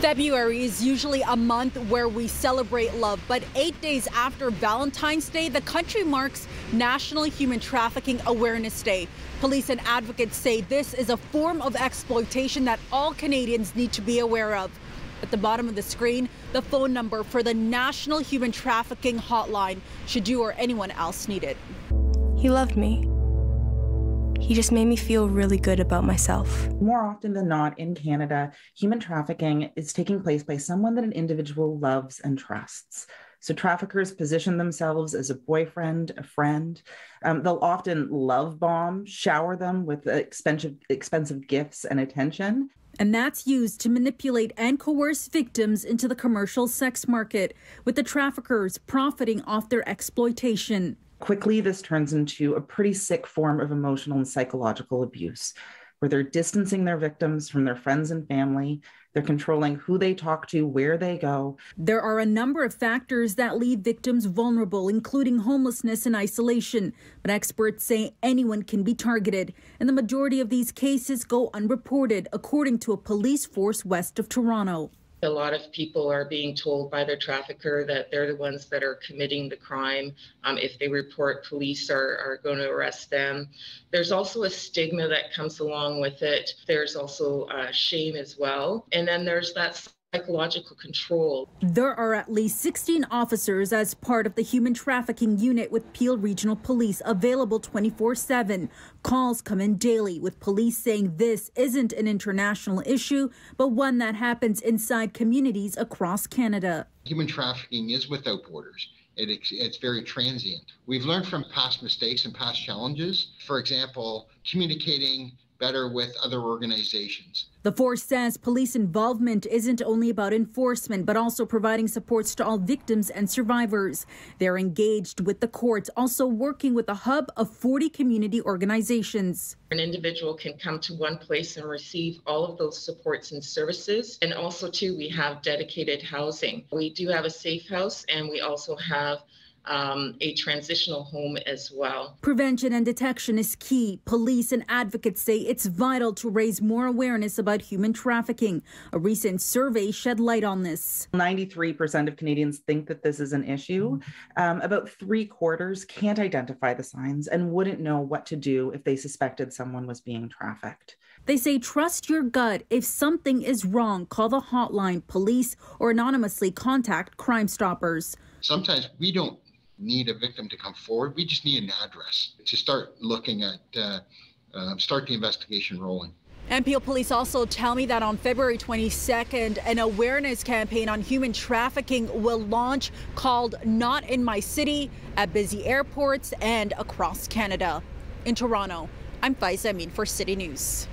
February is usually a month where we celebrate love, but 8 days after Valentine's Day, the country marks National Human Trafficking Awareness Day. Police and advocates say this is a form of exploitation that all Canadians need to be aware of. At the bottom of the screen, the phone number for the National Human Trafficking Hotline, should you or anyone else need it. He loved me. He just made me feel really good about myself. More often than not in Canada, human trafficking is taking place by someone that an individual loves and trusts. So traffickers position themselves as a boyfriend, a friend. They'll often love bomb, shower them with expensive gifts and attention. And that's used to manipulate and coerce victims into the commercial sex market, with the traffickers profiting off their exploitation. Quickly, this turns into a pretty sick form of emotional and psychological abuse, where they're distancing their victims from their friends and family. They're controlling who they talk to, where they go. There are a number of factors that leave victims vulnerable, including homelessness and isolation. But experts say anyone can be targeted, and the majority of these cases go unreported, according to a police force west of Toronto. A lot of people are being told by their trafficker that they're the ones that are committing the crime. If they report, police are going to arrest them. There's also a stigma that comes along with it. There's also shame as well. And then there's that psychological control. There are at least 16 officers as part of the Human Trafficking Unit with Peel Regional Police, available 24/7. Calls come in daily, with police saying this isn't an international issue, but one that happens inside communities across Canada. Human trafficking is without borders. It's very transient. We've learned from past mistakes and past challenges. For example, communicating better with other organizations. The force says police involvement isn't only about enforcement, but also providing supports to all victims and survivors. They're engaged with the courts, also working with a hub of 40 community organizations. An individual can come to one place and receive all of those supports and services. And also, too, we have dedicated housing. We do have a safe house, and we also have a transitional home as well. Prevention and detection is key. Police and advocates say it's vital to raise more awareness about human trafficking. A recent survey shed light on this. 93% of Canadians think that this is an issue. About 3/4 can't identify the signs and wouldn't know what to do if they suspected someone was being trafficked. They say trust your gut. If something is wrong, call the hotline, police, or anonymously contact Crime Stoppers. Sometimes we don't need a victim to come forward. We just need an address to start looking at, start the investigation rolling. And Peel Police also tell me that on February 22nd, an awareness campaign on human trafficking will launch called Not in My City at busy airports and across Canada. In Toronto, I'm Faiza Amin for City News.